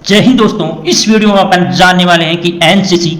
जय हिंद दोस्तों। इस वीडियो में अपन जानने वाले हैं कि एनसीसी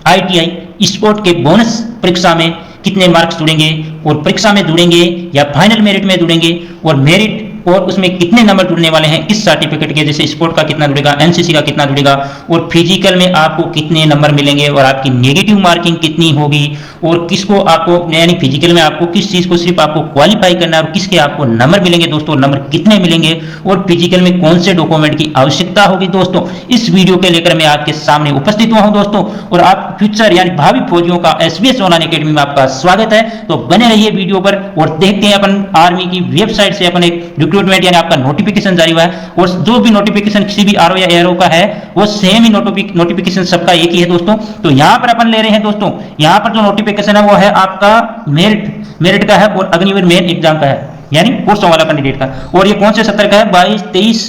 आईटीआई स्पोर्ट के बोनस परीक्षा में कितने मार्क्स जुड़ेंगे और परीक्षा में जुड़ेंगे या फाइनल मेरिट में जुड़ेंगे और मेरिट और उसमें कितने नंबर जुड़ने वाले हैं इस सर्टिफिकेट के, जैसे स्पोर्ट का कितना जुड़ेगा, एनसीसी का कितना जुड़ेगा और फिजिकल में आपको कितने नंबर मिलेंगे और आपकी नेगेटिव मार्किंग कितनी होगी और किसको आपको यानी फिजिकल में आपको किस चीज को सिर्फ आपको क्वालिफाई करना है और किसके आपको नंबर मिलेंगे दोस्तों, नंबर कितने मिलेंगे और फिजिकल में कौन से डॉक्यूमेंट की आवश्यकता होगी दोस्तों, इस वीडियो के लेकर मैं आपके सामने उपस्थित हुआ हूं दोस्तों। और आप फ्यूचर यानी भावी फौजियों का एसबीएस ऑनलाइन एकेडमी में आपका स्वागत है। तो बने रहिए वीडियो पर और देखते हैं अपन आर्मी की वेबसाइट से अपन एक रिक्रूटमेंट यानी आपका नोटिफिकेशन जारी हुआ है और जो भी नोटिफिकेशन किसी भी आरओ या एरो का है वो सेम ही नोटिफिकेशन सबका एक ही है दोस्तों। तो यहां पर अपन ले रहे हैं दोस्तों, यहां पर जो नोटिफिकेशन है वो है आपका मेरिट का है और अग्निवीर मेन एग्जाम का है यानी पोस्टों वाला कैंडिडेट का। और ये कौन से सत्र का है, 22, 23,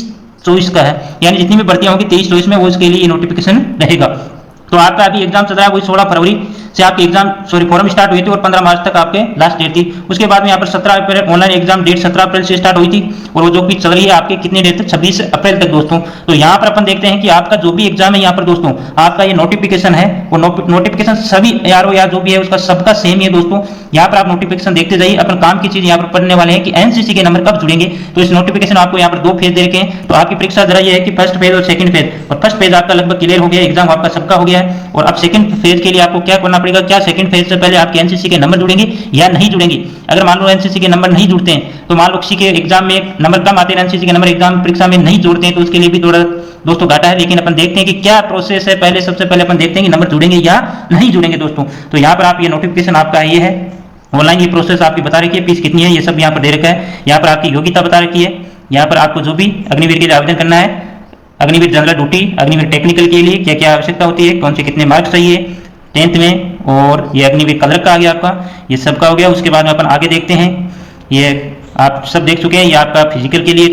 24 का है, यानी जितनी भी भर्तियां होंगी 23, 24 में वो इसके लिए ये नोटिफिकेशन रहेगा। तो आपका अभी एग्जाम चल रहा है, वही 16 फरवरी से आपके एग्जाम फॉर्म स्टार्ट हुई थी और 15 मार्च तक आपके लास्ट डेट थी। उसके बाद में यहाँ पर 17 अप्रैल ऑनलाइन एग्जाम डेट 17 अप्रैल से स्टार्ट हुई थी और वो जो कि चल रही है आपके कितने डेट तक, 26 अप्रैल तक दोस्तों। तो यहाँ पर अपन देखते हैं कि आपका जो भी एग्जाम है यहाँ पर दोस्तों, आपका ये नोटिफिकेशन है वो नोटिफिकेशन सभी यारो या जो भी है उसका सबका सेम ही है दोस्तों। यहाँ पर आप नोटिफिकेशन देखते जाइए। अपन काम की चीज यहाँ पर पढ़ने वाले हैं कि एनसीसी के नंबर कब जुड़ेंगे। तो इस नोटिफिकेशन आपको यहाँ पर 2 फेज दे रखे हैं। तो आपकी परीक्षा जरा ये है कि फर्स्ट फेज और सेकंड फेज, और फर्स्ट फेज आपका लगभग क्लियर हो गया, एग्जाम आपका सबका हो गया है। और अब सेकंड फेज के लिए आपको क्या करना पड़ेगा, क्या सेकंड फेज से पहले आपके एनसीसी के नंबर जुड़ेंगे या नहीं जुड़ेंगे। अगर मान लो एनसीसी के नंबर नहीं जुड़ते हैं तो मान लो किसी के एग्जाम में नंबर कम आते हैं, एनसीसी के नंबर एग्जाम परीक्षा में नहीं जुड़ते हैं तो उसके लिए भी थोड़ा दोस्तों घाटा है। लेकिन अपन देखते हैं कि क्या प्रोसेस है, पहले सबसे पहले अपन देखते हैं कि नंबर जुड़ेंगे या नहीं जुड़ेंगे दोस्तों। तो यहाँ पर आप ये नोटिफिकेशन आपका ये है, ऑनलाइन ये प्रोसेस आपकी बता रखी है, फीस कितनी है ये सब यहाँ पर दे रखा है। यहाँ पर आपकी योग्यता बता रखी है, यहाँ पर आपको जो भी अग्निवीर के लिए आवेदन करना है, Agniveer general duty, Agniveer technical के लिए क्या क्या आवश्यकता होती है, कौन से कितने मार्क्स चाहिए 10th में, और ये अग्निवीर कलर का आ गया आपका, ये सबका हो गया। उसके बाद में अपन आगे देखते हैं, ये आप सब देख चुके हैं, ये आपका फिजिकल के लिए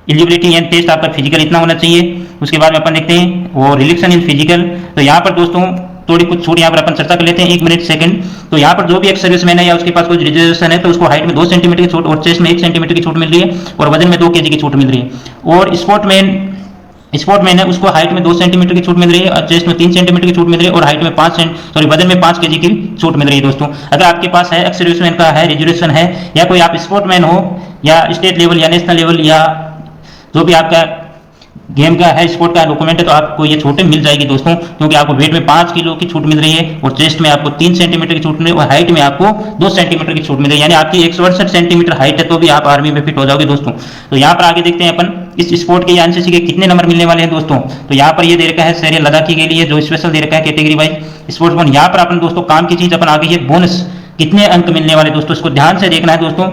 एलिजिबिलिटी एंड टेस्ट आपका फिजिकल इतना होना चाहिए। उसके बाद में अपन देखते हैं वो रिलेक्शन इन फिजिकल। तो यहाँ पर दोस्तों थोड़ी कुछ छूट यहाँ पर अपन चर्चा कर लेते हैं, 1 मिनट सेकंड। तो यहाँ पर जो भी एक सर्विसमैन है या उसके पास कोई रिजर्वेशन है तो उसको हाइट में 2 सेंटीमीटर की छूट और चेस्ट में 1 सेंटीमीटर की छूट मिल रही है और वजन में 2 kg की छूट मिल रही है। और स्पोर्टमैन है उसको हाइट में 2 सेंटीमीटर की छूट मिल रही है और चेस्ट में 3 सेंटीमीटर की छूट मिल रही है और हाइट में वजन में 5 kg की छूट मिल रही है दोस्तों। अगर आपके पास है एक्स सर्विसमैन का है, रिजर्वेशन है, या कोई आप स्पोर्टमैन हो या स्टेट लेवल या नेशनल लेवल या जो भी आपका गेम का है, स्पोर्ट का डॉक्यूमेंट है, तो आपको ये छूटें मिल जाएगी दोस्तों। क्योंकि आपको वेट में 5 किलो की छूट मिल रही है और चेस्ट में आपको 3 सेंटीमीटर की छूट मिल रही है और हाइट में आपको 2 सेंटीमीटर की छूट मिल रही है, यानी आपकी 168 सेंटीमीटर हाइट है तो भी आप आर्मी में फिट हो जाओगे दोस्तों। तो यहाँ पर आगे देखते हैं अपन इस स्पोर्ट के एनसीसी के कितने नंबर मिलने वाले हैं दोस्तों। तो यहाँ पर ये दे रखा है शहरी लद्दाखी के लिए जो स्पेशल दे रखा है कैटेगरी वाइज स्पोर्ट्स बोनस। यहाँ पर अपन दोस्तों काम की चीज अपन आ गई है बोनस, कितने अंक मिलने वाले दोस्तों, इसको ध्यान से देखना है दोस्तों।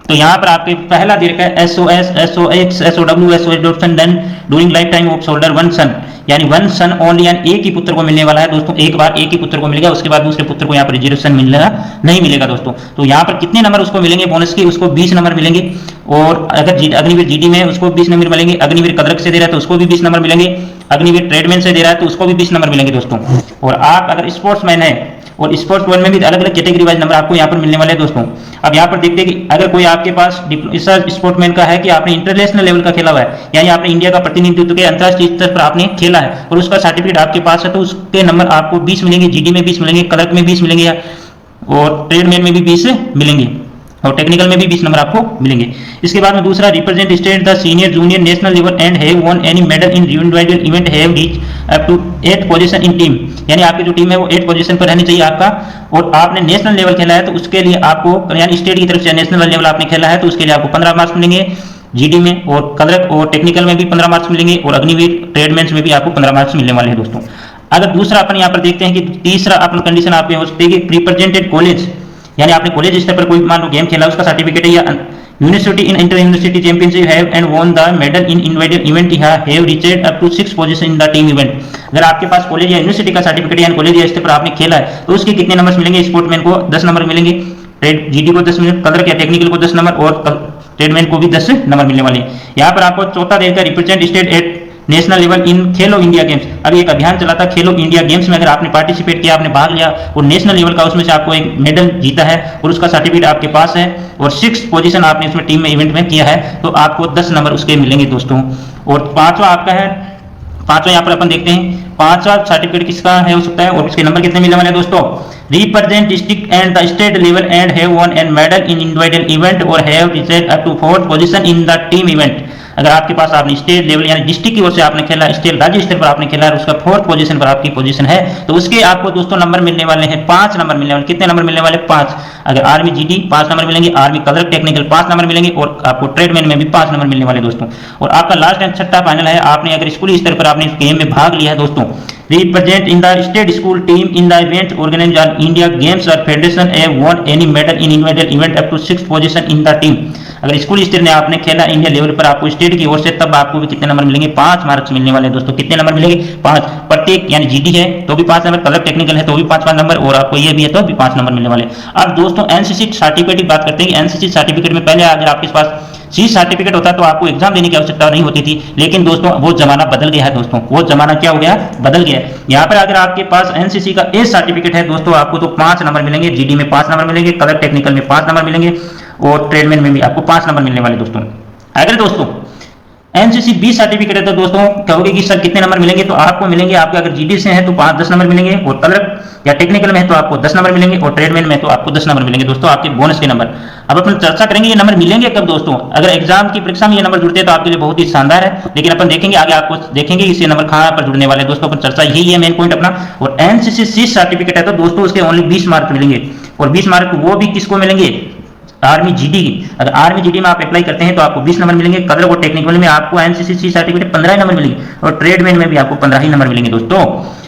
तो यहाँ पर आपके पहला दे रखा है SOS, SOX, SOW, SO adoption done during life time of soldier 1 son, यानी 1 सन ओनली, यानी एक ही पुत्र को मिलने वाला है दोस्तों। एक बार एक ही पुत्र को मिलेगा, उसके बाद दूसरे पुत्र को यहाँ पर रिजर्वेशन मिलेगा नहीं मिलेगा दोस्तों। तो यहाँ पर कितने नंबर उसको मिलेंगे बोनस के, उसको 20 नंबर मिलेंगे। और अगर अग्निवीर जीडी में उसको 20 नंबर मिलेंगे, अग्निवीर कदरक से दे रहा है तो उसको भी 20 नंबर मिलेंगे, अग्निवीर ट्रेडमैन से दे रहा है तो उसको भी 20 नंबर मिलेंगे दोस्तों। और आप अगर स्पोर्ट्समैन है और स्पोर्ट्स वर्ल्ड में भी अलग अलग कैटेगरी वाइज नंबर आपको यहाँ पर मिलने वाले हैं दोस्तों। अब यहाँ पर देखते हैं कि अगर कोई आपके पास स्पोर्टमैन का है कि आपने इंटरनेशनल लेवल का खेला हुआ है, यानी आपने इंडिया का प्रतिनिधित्व के अंतरराष्ट्रीय स्तर पर आपने खेला है और उसका सर्टिफिकेट आपके पास है, तो उसके नंबर आपको 20 मिलेंगे, जीडी में 20 मिलेंगे, क्लर्क में 20 मिलेंगे और ट्रेडमैन में भी 20 मिलेंगे और टेक्निकल में भी 20 नंबर आपको मिलेंगे। इसके बाद में दूसरा, represent state the senior junior national level and have won any medal in individual event, have reach up to 8 position in team, यानी आपकी जो टीम है वो 8 पोजीशन पर रहनी चाहिए आपका। और आपने नेशनल लेवल खेला है तो उसके लिए आपको, यानी स्टेट की तरफ से नेशनल लेवल आपने खेला है तो उसके लिए आपको 15 मार्क्स मिलेंगे जीडी में, और कलरक और टेक्निकल में भी 15 मार्क्स मिलेंगे और अग्निवीर ट्रेडमैन में भी आपको 15 मार्क्स मिलने वाले हैं दोस्तों। अगर दूसरा अपन यहाँ पर देखते हैं कि तीसरा अपन कंडीशन आपके हो सकती है कि रिप्रेजेंटेड कॉलेज, यानी आपने कॉलेज स्तर पर कोई मान लो गेम खेला उसका सर्टिफिकेट है, या university in inter university championship have and won the medal in individual event have reached up to 6 position in the team event. अगर आपके पास कॉलेज या यूनिवर्सिटी का सर्टिफिकेट या कॉलेज या स्तर पर आपने खेला है तो उसके कितने नंबर मिलेंगे, स्पोर्टमैन को 10 नंबर मिलेंगे, ट्रेड जीडी को 10 मिलेंगे, कलर या टेक्निकल को 10 नंबर और ट्रेडमैन को भी 10 नंबर मिलने वाले हैं। यहाँ पर आपको चौथा देगा represent state at national level in Khelo India games. अभी एक अभियान चला था खेलो इंडिया गेम्स में, अगर आपने पार्टिसिपेट किया, आपने भाग लिया और नेशनल लेवल का उसमें से आपको एक मेडल जीता है और उसका सर्टिफिकेट आपके पास है और 6 पोजीशन आपने उसमें टीम में इवेंट में किया है तो आपको 10 नंबर उसके मिलेंगे दोस्तों। और 5वां आपका है पांचवा यहाँ पर अपन देखते हैं, पांचवा सर्टिफिकेट किसका है हो सकता है और इसके नंबर कितने मिलने वाले हैं दोस्तों। Represent district and the state level and have won an medal in individual event और have reached up to 4th position in the team event. अगर आपके पास आपने स्टेट लेवल यानी डिस्ट्रिक्ट की ओर से आपने खेला, स्टेट राज्य स्तर पर आपने खेला और उसका 4th पोजीशन पर आपकी पोजीशन है तो उसके आपको दोस्तों नंबर मिलने वाले हैं 5 नंबर मिलने वाले। कितने नंबर मिलने वाले 5। अगर आर्मी जीडी 5 नंबर मिलेंगे, आर्मी कलर टेक्निकल 5 नंबर मिलेंगे और आपको ट्रेडमैन में भी 5 नंबर मिलने वाले दोस्तों। और आपका लास्ट एंड छठा फाइनल है, आपने अगर स्कूली स्तर पर आपने इस गेम में भाग लिया है दोस्तों, represent in the state school team in the event organized on India Games or Federation have won any medal in individual event up to 6th position in the team। अगर स्कूल स्तर में आपने खेला इंडिया लेवल पर आपको state की ओर से तब आपको भी कितने नंबर मिलेंगे 5 मार्क्स मिलने वाले दोस्तों। कितने नंबर मिलेंगे 5 प्रत्येक, यानी जीडी है तो भी 5 नंबर, कलर टेक्निकल है तो भी 5 नंबर और आपको ये भी है तो भी 5 नंबर मिलने वाले। अब दोस्तों एनसीसी सर्टिफिकेट की बात करते हैं। एनसीसी सर्टिफिकेट में पहले अगर आपके पास सी सर्टिफिकेट होता तो आपको एग्जाम देने की आवश्यकता नहीं होती थी, लेकिन दोस्तों वो जमाना बदल गया है दोस्तों। वो जमाना क्या हो गया, बदल गया है। यहाँ पर अगर आपके पास एनसीसी का ए सर्टिफिकेट है दोस्तों आपको तो 5 नंबर मिलेंगे, जीडी में 5 नंबर मिलेंगे, कलर टेक्निकल में 5 नंबर मिलेंगे और ट्रेडमैन में भी आपको 5 नंबर मिलने वाले दोस्तों। अगर दोस्तों एनसीसी बी सर्टिफिकेट है तो दोस्तों कहोगे कि सर कितने नंबर मिलेंगे, तो आपको मिलेंगे, आपके अगर जीडी से है तो 5-10 नंबर मिलेंगे और कलर या टेक्निकल में है तो आपको 10 नंबर मिलेंगे और ट्रेडमैन में तो आपको 10 नंबर मिलेंगे दोस्तों, आपके बोनस के नंबर। अब अपन चर्चा करेंगे ये नंबर मिलेंगे कब दोस्तों। अगर एग्जाम की परीक्षा में ये नंबर जुड़ते हैं तो आपके लिए बहुत ही शानदार है, लेकिन अपन देखेंगे आगे, आपको देखेंगे इससे नंबर कहां पर जुड़ने वाले दोस्तों। अपन चर्चा यही है मेन पॉइंट अपना। और एनसीसी सी सर्टिफिकेट है तो दोस्तों उसके ओनली 20 मार्क मिलेंगे और 20 मार्क वो भी किसको मिलेंगे, आर्मी जीडी की। अगर आर्मी जीडी में आप अप्लाई करते हैं तो आपको 20 नंबर मिलेंगे, कलर और टेक्निकल में आपको एनसीसी सी सर्टिफिकेट 15 नंबर मिलेंगे और ट्रेडमैन में भी आपको 15 ही नंबर मिलेंगे दोस्तों।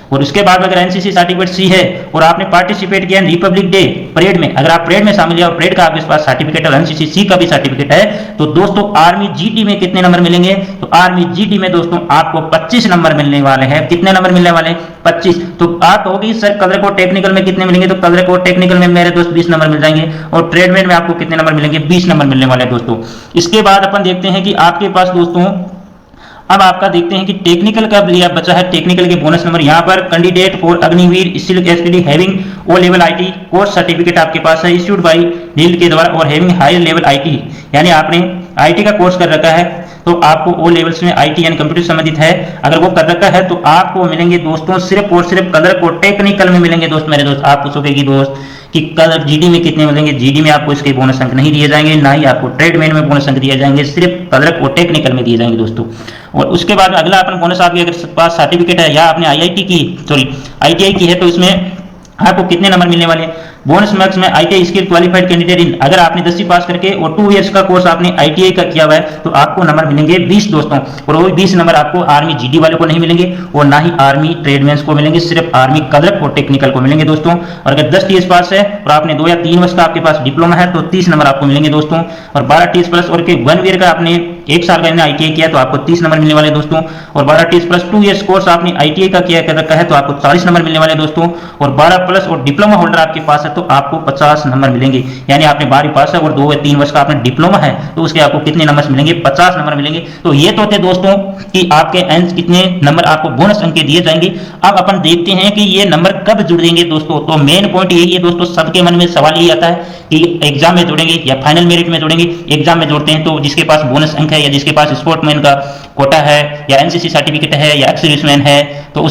और उसके बाद अगर एनसीसी सर्टिफिकेट सी है और आपने पार्टिसिपेट किया रिपब्लिक डे परेड में, अगर आप परेड में शामिल हुआ और परेड का आपके पास सर्टिफिकेट और एनसीसी सी का भी सर्टिफिकेट है तो दोस्तों आर्मी जीडी में कितने नंबर मिलेंगे, तो आर्मी जीडी में दोस्तों आपको 25 नंबर मिलने वाले हैं। कितने नंबर मिलने वाले हैं 25। तो आप कहोगे सर कलर को टेक्निकल में कितने मिलेंगे, तो कलर को टेक्निकल में मेरे दोस्त 20 नंबर मिल जाएंगे और ट्रेडमैन में आपको कितने नंबर मिलेंगे 20 नंबर मिलने वाले दोस्तों। इसके बाद अपन देखते हैं कि आपके पास दोस्तों अब आपका देखते हैं कि टेक्निकल का लिया बचा है, टेक्निकल के बोनस नंबर। यहाँ पर कैंडिडेट फॉर अग्निवीर सिल्क एसपीडी having O level IT course certificate आपके पास है इश्यूड बाय नील के द्वारा और हैविंग हाई लेवल आईटी, यानी आपने आईटी का कोर्स कर रखा है तो आपको ओ लेवल्स में आईटी यानी कंप्यूटर संबंधित है, अगर वो कर रखा है तो आपको मिलेंगे दोस्तों सिर्फ और सिर्फ कलर को टेक्निकल में मिलेंगे दोस्त। मेरे दोस्त आप पूछोगे कि दोस्त कि कलर जीडी में कितने मिलेंगे, जीडी में आपको इसके बोनस अंक नहीं दिए जाएंगे, ना ही आपको ट्रेडमैन में बोनस अंक दिए जाएंगे, सिर्फ कलर और टेक्निकल में दिए जाएंगे दोस्तों। और उसके बाद अगला अपन बोनस आपके अगर पास सर्टिफिकेट है या आपने आईआईटी की आईटीआई की है तो इसमें आपको कितने नंबर मिलने वाले हैं बोनस मार्क्स में। ITI skill qualified candidate in, अगर आपने 10वीं पास करके और 2 इयर्स का कोर्स आपने आईटीआई का किया हुआ है तो आपको नंबर मिलेंगे 20 दोस्तों। और वो 20 नंबर आपको आर्मी जीडी वाले को नहीं मिलेंगे और ना ही आर्मी ट्रेडमैन को मिलेंगे, सिर्फ आर्मी कलर और टेक्निकल को मिलेंगे दोस्तों। और अगर 10 टीएस पास है और आपने 2 या 3 वर्ष का आपके पास डिप्लोमा है तो 30 नंबर आपको मिलेंगे दोस्तों। और 12 टीएस प्लस और 1 ईयर का आपने 1 साल का आईटीआई किया तो आपको 30 नंबर मिलने वाले दोस्तों। और 12 टीएस प्लस 2 इयर्स कोर्स आपने आईटीआई का किया कर रखा है तो आपको 40 नंबर मिलने वाले दोस्तों। और 12 प्लस और डिप्लोमा होल्डर आपके पास है तो आपको 50 नंबर मिलेंगे, यानी आपने 12वीं पास है और 2 या 3 वर्ष का आपने डिप्लोमा है तो उसके आपको कितने नंबर मिलेंगे 50 नंबर मिलेंगे। तो ये तो थे दोस्तों कि आपके कितने नंबर आपको बोनस अंक दिए जाएंगे। अब अपन देखते हैं कि ये नंबर कब जुड़ेंगे दोस्तों। तो मेन पॉइंट यही है दोस्तों, सबके मन में सवाल यही आता है कि एग्जाम में जुड़ेंगे या फाइनल मेरिट में जुड़ेंगे। एग्जाम में जोड़ते हैं तो जिसके पास बोनस अंक है या जिसके पास स्पोर्टमैन का कोटा है या एनसीसी सर्टिफिकेट है या एक्स सर्विसमैन है तो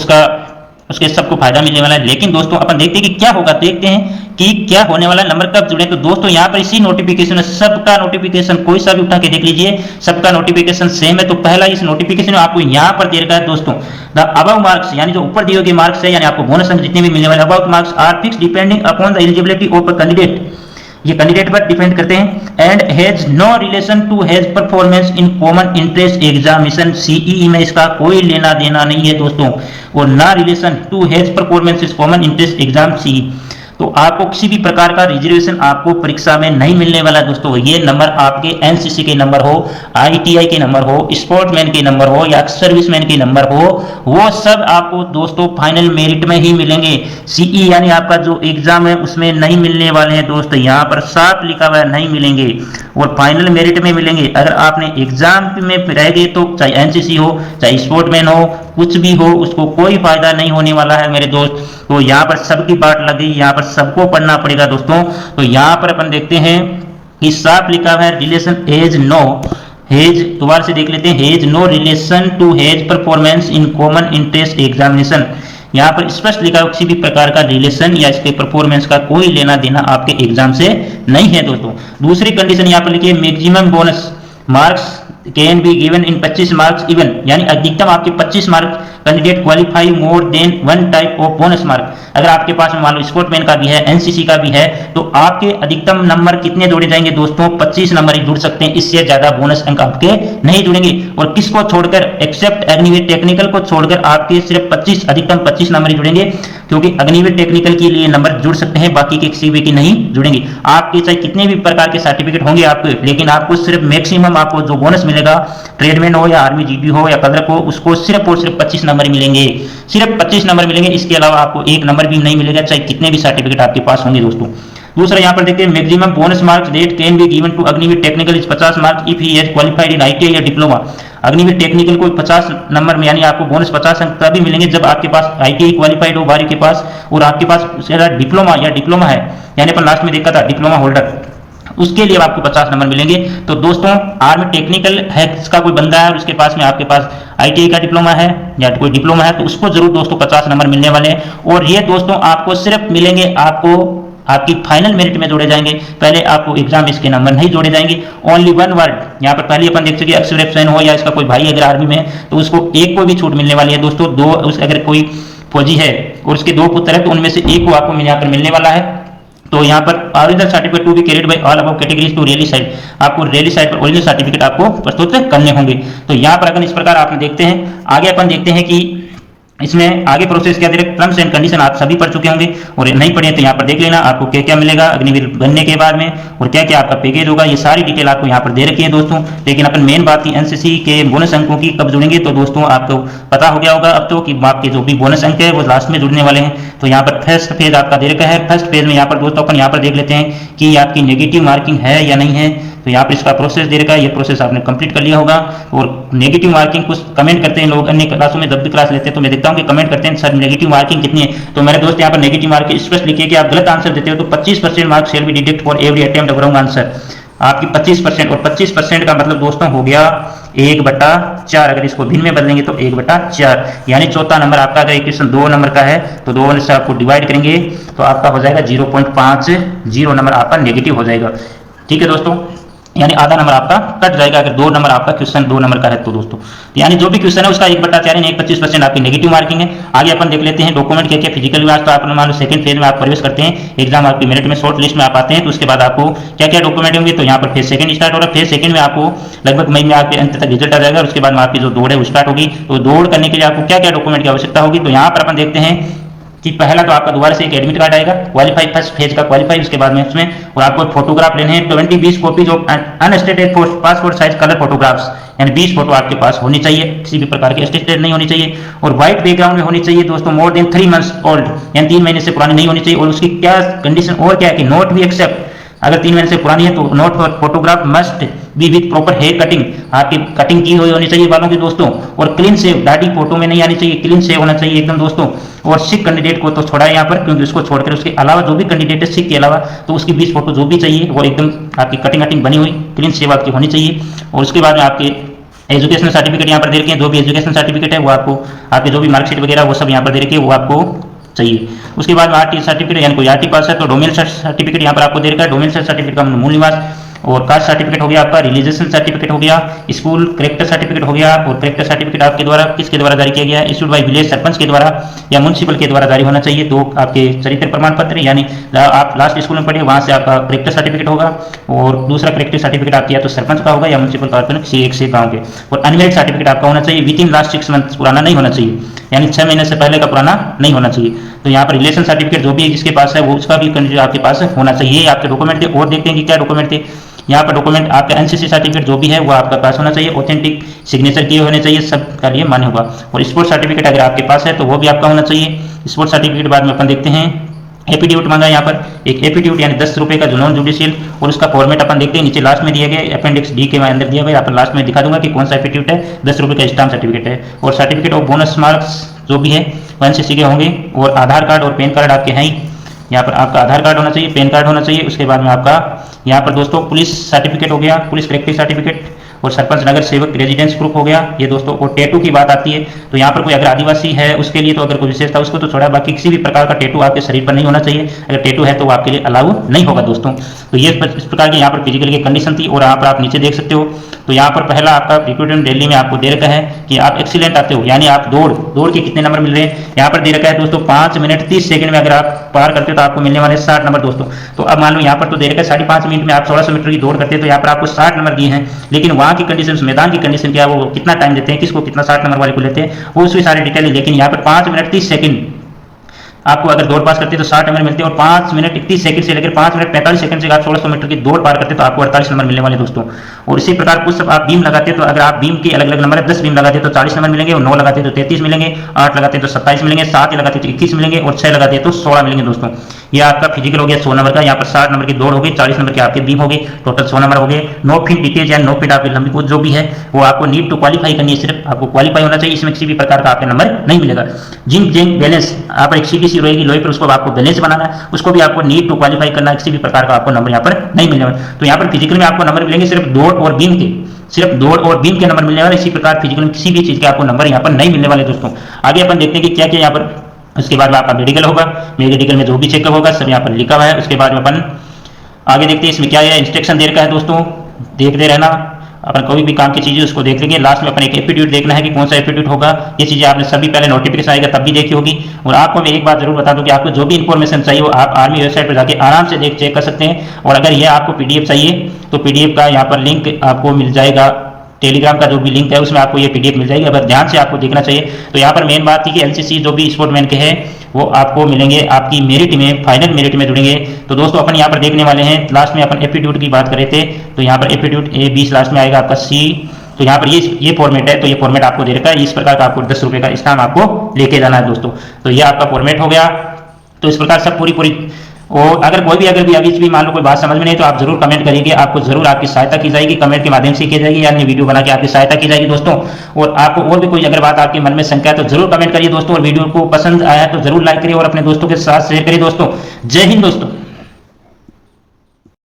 उसके सबको फायदा मिलने वाला है। लेकिन दोस्तों अपन देखते हैं कि क्या होगा, देखते हैं कि क्या होने वाला, नंबर कब जुड़े। तो दोस्तों यहाँ पर इसी नोटिफिकेशन, सबका नोटिफिकेशन कोई सा भी उठा के देख लीजिए, सबका नोटिफिकेशन सेम है। तो पहला इस नोटिफिकेशन में आपको यहाँ पर दे रखा है दोस्तों, द अबव मार्क्स, यानी जो ऊपर दिए गए मार्क्स है, यानी आपको बोनस अंक जितने भी मिलने वाले above marks are fix depending upon the eligibility of a candidate, ये कैंडिडेट पर डिपेंड करते हैं। And has no relation to has performance in common interest examination, CEE में इसका कोई लेना देना नहीं है दोस्तों। और ना relation to has performance is common interest exam CE, तो आपको किसी भी प्रकार का रिजर्वेशन आपको परीक्षा में नहीं मिलने वाला दोस्तों। ये नंबर आपके एनसीसी के नंबर हो, आईटीआई के नंबर हो, स्पोर्टमैन के नंबर हो या सर्विसमैन के नंबर हो, वो सब आपको दोस्तों फाइनल मेरिट में ही मिलेंगे। सीई यानी आपका जो एग्जाम है उसमें नहीं मिलने वाले हैं दोस्तों, यहाँ पर साफ लिखा हुआ है नहीं मिलेंगे और फाइनल मेरिट में मिलेंगे। अगर आपने एग्जाम में रह गए तो चाहे एनसीसी हो चाहे स्पोर्टमैन हो कुछ भी हो, उसको कोई फायदा नहीं होने वाला है मेरे दोस्त। तो यहाँ पर सबकी बाट लग गई, यहाँ पर सबको पढ़ना पड़ेगा दोस्तों। तो यहाँ पर अपन देखते हैं कि साफ लिखा है रिलेशन एज नो हैज, दोबारा से देख लेते हैं, has no relation to has performance in common interest examination. यहाँ पर स्पष्ट लिखा है किसी भी प्रकार का रिलेशन या इसके परफॉर्मेंस का कोई लेना देना आपके एग्जाम से नहीं है दोस्तों। दूसरी कंडीशन यहाँ पर लिखिए, maximum bonus marks can be given in 25 marks even, यानी अधिकतम आपके 25 mark candidate qualify more than one type of bonus mark. अगर आपके पास मान लो स्पोर्टमैन का भी है, एनसीसी का भी है, तो आपके अधिकतम नंबर कितने जोड़े जाएंगे दोस्तों? 25 नंबर ही जुड़ सकते हैं, इससे ज्यादा बोनस अंक आपके नहीं जुड़ेंगे। और किसको छोड़कर, एक्सेप्ट अग्निवीर टेक्निकल को छोड़कर आपके सिर्फ 25, अधिकतम 25 नंबर ही जुड़ेंगे, क्योंकि अग्निवीर टेक्निकल के लिए नंबर जुड़ सकते हैं, बाकी के किसी भी की नहीं जुड़ेंगे। आपके चाहे कितने भी प्रकार के सर्टिफिकेट होंगे आपके, लेकिन आपको सिर्फ मैक्सिमम आपको जो बोनस मिलेगा, ट्रेडमैन हो या आर्मी जीडी हो या कलर हो, उसको सिर्फ और सिर्फ 25 नंबर मिलेंगे, सिर्फ 25 नंबर मिलेंगे। इसके अलावा आपको एक नंबर भी नहीं मिलेगा, चाहे कितने भी सर्टिफिकेट आपके पास होंगे दोस्तों। दूसरा यहाँ पर देखते हैं, maximum bonus marks that can be given to Agniveer technical is 50 marks if he has qualified in ITI या डिप्लोमा। अग्निवीर टेक्निकल को 50 नंबर में, यानी आपको बोनस 50 अंक तभी मिलेंगे जब आपके पास आईटीआई क्वालिफाइड हो 12 के पास, और आपके पास डिप्लोमा है, यानी अपन लास्ट में देखा था डिप्लोमा होल्डर, उसके लिए आपको 50 नंबर मिलेंगे। तो दोस्तों आर्मी टेक्निकल है का कोई बंदा है और उसके पास में आपके पास आईटीआई का डिप्लोमा है या कोई डिप्लोमा है, तो उसको जरूर दोस्तों 50 नंबर मिलने वाले हैं। और ये दोस्तों आपको सिर्फ मिलेंगे, आपको आपकी फाइनल मेरिट में जोड़े जाएंगे, पहले आपको एग्जाम इसके नंबर नहीं जोड़े जाएंगे। ओनली वन वर्ड यहाँ पर पहले अपन देख सकते हैं, एक्सरेप्शन हो या इसका कोई भाई अगर आर्मी में, तो उसको एक को भी छूट मिलने वाली है दोस्तों। दो अगर कोई फौजी है और उसके 2 पुत्र है, तो उनमें से एक को आपको यहाँ पर मिलने वाला है। तो यहाँ पर original certificate to be carried by all above categories to rally site, आपको रैली साइट पर ओरिजिनल सर्टिफिकेट आपको प्रस्तुत करने होंगे। तो यहाँ पर अगर इस प्रकार आपने देखते हैं, आगे अपन देखते हैं कि इसमें आगे प्रोसेस क्या दे रहे, टर्म्स एंड कंडीशन आप सभी पढ़ चुके होंगे, और नहीं पढ़े तो यहाँ पर देख लेना आपको क्या क्या मिलेगा अग्निवीर बनने के बाद में, और क्या क्या आपका पैकेज होगा, ये सारी डिटेल आपको यहाँ पर दे रखी है दोस्तों। लेकिन अपन मेन बात की एनसीसी के बोनस अंकों की कब जुड़ेंगे, तो दोस्तों आपको पता हो गया होगा अब तो कि आपके जो भी बोनस अंक है वो लास्ट में जुड़ने वाले हैं। तो यहाँ पर फर्स्ट पेज आपका दे रखा है, फर्स्ट पेज में यहाँ पर दोस्तों अपन यहाँ पर देख लेते हैं कि आपकी नेगेटिव मार्किंग है या नहीं है। तो यहाँ पर इसका प्रोसेस दे रखा है, ये प्रोसेस आपने कंप्लीट कर लिया होगा। और नेगेटिव मार्किंग कुछ कमेंट करते हैं लोग, अन्य क्लासों में जब भी क्लास लेते हैं तो मैं देखता हूँ कि कमेंट करते हैं सर नेगेटिव मार्किंग कितनी है। तो मेरे दोस्त यहाँ पर नेगेटिव मार्किंग स्पष्ट लिखिए कि आप गलत आंसर देते हो तो 25% marks shall be deduct for every attempt of wrong answer. आपकी 25%, और 25% का मतलब दोस्तों हो गया 1/4। अगर इसको भिन्न में बदलेंगे तो 1/4, यानी चौथा नंबर आपका, अगर एक क्वेश्चन 2 नंबर का है तो 2 से आपको डिवाइड करेंगे तो आपका हो जाएगा 0.50 नंबर आपका नेगेटिव हो जाएगा। ठीक है दोस्तों, यानी आधा नंबर आपका कट जाएगा अगर 2 नंबर आपका क्वेश्चन 2 नंबर का है तो दोस्तों। यानी जो भी क्वेश्चन है उसका 1/4 यानी 25% आपकी नेगेटिव मार्किंग है। आगे अपन देख लेते हैं डॉक्यूमेंट क्या क्या फिजिकल विभाग। तो आप मान लो सेकंड फेज में आप प्रवेश करते हैं, एग्जाम आपकी मेरिट में शॉर्ट लिस्ट में आप आते हैं, तो उसके बाद आपको क्या क्या डॉक्यूमेंट होंगे। तो यहाँ पर फेज सेकंड स्टार्ट हो रहा है, फेज सेकंड में आपको लगभग मई में आपके अंत तक रिजल्ट आ जाएगा, उसके बाद में आपकी जो दौड़ है वो स्टार्ट होगी। तो दौड़ करने के लिए आपको क्या क्या डॉक्यूमेंट की आवश्यकता होगी, तो यहाँ पर अपन देखते हैं कि पहला तो आपका दोबारा से एक एडमिट कार्ड आएगा, क्वालिफाई फर्स्ट फेज का क्वालिफाई, उसके बाद में इसमें और आपको फोटोग्राफ लेने हैं 20 copies of unstated passport size colour photographs, यानी 20 फोटो आपके पास होनी चाहिए, किसी भी प्रकार की स्टेटेड नहीं होनी चाहिए, और व्हाइट बैकग्राउंड में होनी चाहिए दोस्तों, मोर देन 3 मंथ्स ओल्ड, यानी 3 महीने से पुरानी नहीं होनी चाहिए। और उसकी क्या कंडीशन और क्या है कि नोट भी एक्सेप्ट, अगर 3 महीने से पुरानी है तो note for photograph must be with proper hair cutting, आपकी कटिंग की हुई होनी चाहिए बालों की दोस्तों, और क्लीन शेव, दाढ़ी फोटो में नहीं आनी चाहिए, क्लीन शेव होना चाहिए एकदम दोस्तों। और सिख कैंडिडेट को तो छोड़ा है यहाँ पर, क्योंकि उसको छोड़कर उसके अलावा जो भी कैंडिडेट है सिख के अलावा, तो उसकी 20 फोटो जो भी चाहिए वो एकदम आपकी कटिंग बनी हुई क्लीन शेव आपकी होनी चाहिए। और उसके बाद में आपके एजुकेशनल सर्टिफिकेट यहाँ पर दे रखे हैं, जो भी एजुकेशनल सर्टिफिकेट है वो आपको, आपके जो भी मार्कशीट वगैरह वो सब यहाँ पर दे रखे हैं, वो आपको चाहिए। उसके बाद में आरटी सर्टिफिकेट, यानी कोई आरटी पास है तो डोमेन सर्टिफिकेट यहाँ पर आपको दे रखा है, डोमेन सर्टिफिकेट का मूल निवास, और कास्ट सर्टिफिकेट हो गया आपका, रिलीजियसन सर्टिफिकेट हो गया, स्कूल करेक्टर सर्टिफिकेट हो गया, और करेक्टर सर्टिफिकेट आपके द्वारा किसके द्वारा जारी किया गया है, इशूड बाय विलेज सरपंच के द्वारा या म्युनिसिपल के द्वारा जारी होना चाहिए। तो आपके चरित्र प्रमाण पत्र, यानी आप लास्ट स्कूल में पढ़े वहां से आपका करेक्टर सर्टिफिकेट होगा, और दूसरा करेक्टर सर्टिफिकेट आपकी या तो सरपंच का होगा या म्युनिसिपल कॉर्पोरेशन किसी एक से गाँव के। और अनमेरिड सर्टिफिकेट आपका होना चाहिए, विद इन लास्ट 6 मंथ, पुराना नहीं होना चाहिए, यानी 6 महीने से पहले का पुराना नहीं होना चाहिए। तो यहाँ पर रिलेशन सर्टिफिकेट जो भी जिसके पास है वो उसका भी आपके पास होना चाहिए। आपके डॉक्यूमेंट थे, और देखते हैं कि क्या डॉक्यूमेंट थे यहाँ पर। डॉक्यूमेंट आपका एनसीसी सर्टिफिकेट जो भी है वो आपका पास होना चाहिए, ऑथेंटिक सिग्नेचर किए होने चाहिए, सबका लिए मान्य होगा। और स्पोर्ट सर्टिफिकेट अगर आपके पास है तो वो भी आपका होना चाहिए। स्पोर्ट सर्टिफिकेट बाद में अपन देखते हैं, एफिडेविट मांगा यहाँ पर, एक एफिडेविट यानी 10 रुपये का जो नॉन जुडिशियल, और उसका फॉर्मेट अपन देखते हैं नीचे लास्ट में दिया गया अपेंडिक्स डी के अंदर दिया गया, यहाँ पर लास्ट में दिखा दूंगा कि कौन सा एफिडेविट है, 10 रुपये का स्टाम्प सर्टिफिकेट है। और सर्टिफिकेट ऑफ बोनस मार्क्स जो भी है वो एनसीसी के होंगे, और आधार कार्ड और पैन कार्ड आपके हैं ही, यहाँ पर आपका आधार कार्ड होना चाहिए, पैन कार्ड होना चाहिए। उसके बाद में आपका यहाँ पर दोस्तों पुलिस सर्टिफिकेट हो गया, पुलिस करेक्टिव सर्टिफिकेट और सरपंच नगर सेवक रेजिडेंस ग्रुप हो गया ये दोस्तों। और टैटू की बात आती है तो यहाँ पर कोई अगर आदिवासी है उसके लिए तो अगर कोई विशेषता उसको तो छोड़ा, बाकी किसी भी प्रकार का टैटू आपके शरीर पर नहीं होना चाहिए। अगर टैटू है तो वो आपके लिए अलाउ नहीं होगा दोस्तों। तो ये इस प्रकार की यहाँ पर फिजिकल की कंडीशन थी। और यहाँ पर आप नीचे देख सकते हो तो यहाँ पर पहला आपका रिक्रूटमेंट दिल्ली में आपको दे रखा है कि आप एक्सीलेंट आते हो, यानी आप दौड़ के कितने नंबर मिल रहे हैं यहाँ पर दे रखा है दोस्तों 5 मिनट 30 सेकंड में अगर आप पार करते हो तो आपको मिलने वाले 60 नंबर दोस्तों। तो अब मान लो यहाँ पर तो दे रखा है 5.5 मिनट में आप 1600 मीटर की दौड़ करते हैं तो यहाँ पर आपको 60 नंबर दिए हैं। लेकिन वहाँ की कंडीशन, मैदान की कंडीशन क्या है, वो कितना टाइम देते हैं, किसको कितना 60 नंबर वाले को लेते हैं, वो उसकी सारी डिटेल है। लेकिन यहाँ पर 5 मिनट 30 सेकंड आपको अगर दौड़ पास करते हैं तो 60 नंबर मिलते हैं। और 5 मिनट 31 सेकंड से लेकर 5 मिनट 45 सेकंड से आप 1600 मीटर की दौड़ पार करते हैं तो आपको 48 नंबर मिलने वाले दोस्तों। और इसी प्रकार कुछ आप बीम लगाते हैं तो अगर आप बीम के अलग अलग नंबर है, 10 बीम लगाते हैं तो 40 नंबर मिलेंगे, और 9 लगाते हैं तो 33 मिलेंगे, 8 लगाते हैं तो 27 मिलेंगे, 7 लगाते हैं तो 21 मिलेंगे, और 6 लगाते हैं तो 16 मिलेंगे दोस्तों। ये आपका फिजिकल हो गया 100 नंबर का। यहाँ पर 60 नंबर की दौड़ होगी, 40 नंबर के आपके बीम हो गए, टोटल 100 नंबर हो गए। 9 फीट डिटेज या 9 फीट आपकी लंबी कूद जो भी है वो आपको नीड टू क्वालिफाई करनी है, सिर्फ आपको क्वालिफाई होना चाहिए, इसमें किसी भी प्रकार का आपका नंबर नहीं मिलेगा। जिम जेंग बैलेंस आप एक सीबीसी रहेगी लोहे पर, उसको आपको बैलेंस बनाना है, उसको भी आपको नीड टू क्वालिफाई करना है, किसी भी प्रकार का आपको नंबर यहाँ पर नहीं मिलने वाला। तो यहाँ पर फिजिकल में आपको नंबर मिलेंगे सिर्फ दौड़ और बीम के, सिर्फ दौड़ और बीम के नंबर मिलने वाले। इसी प्रकार फिजिकल में किसी भी चीज के आपको नंबर यहाँ पर नहीं मिलने वाले दोस्तों। आगे अपन देखते हैं कि क्या क्या यहाँ पर। उसके बाद में आपका मेडिकल होगा, मेडिकल में जो भी चेकअप होगा सब यहाँ पर लिखा हुआ है। उसके बाद में अपन आगे देखते हैं इसमें क्या है, इंस्ट्रक्शन दे रखा है दोस्तों, देखते रहना। अपन कोई भी काम की चीज़ उसको देख लेंगे। लास्ट में अपन एक एप्टीट्यूड देखना है कि कौन सा एप्टीट्यूड होगा। ये चीज़ें आपने सभी पहले नोटिफिकेशन आएगा तब भी देखी होगी। और आपको मैं एक बात जरूर बता दूं कि आपको जो भी इंफॉर्मेशन चाहिए वो आप आर्मी वेबसाइट पर जाके आराम से चेक कर सकते हैं। और अगर ये आपको पीडीएफ चाहिए तो पीडीएफ का यहाँ पर लिंक आपको मिल जाएगा, टेलीग्राम का जो भी लिंक है उसमें आपको ये पीडीएफ मिल जाएगी। अगर ध्यान से आपको देखना चाहिए तो यहाँ पर मेन बात थी कि एलसीसी जो भी स्पोर्टमैन के हैं वो आपको मिलेंगे आपकी मेरिट में, फाइनल मेरिट में जुड़ेंगे। तो दोस्तों अपन यहाँ पर देखने वाले हैं, लास्ट में अपन एप्टीट्यूड की बात कर रहे थे तो यहाँ पर एप्टीट्यूड A20 लास्ट में आएगा आपका C। तो यहाँ पर ये फॉर्मेट है, तो ये फॉर्मेट आपको दे रखा है, इस प्रकार का आपको 10 रुपये का इनाम आपको लेके जाना है दोस्तों। तो ये आपका फॉर्मेट हो गया। तो इस प्रकार सब पूरी और अगर कोई भी अभी भी मान लो कोई बात समझ में नहीं तो आप जरूर कमेंट करिए, आपको जरूर आपकी सहायता की जाएगी, कमेंट के माध्यम से की जाएगी या अन्य वीडियो बना के आपकी सहायता की जाएगी दोस्तों। और आपको और भी कोई अगर बात आपके मन में शंका है तो जरूर कमेंट करिए दोस्तों। और वीडियो को पसंद आया तो जरूर लाइक करिए और अपने दोस्तों के साथ शेयर करिए दोस्तों। जय हिंद दोस्तों।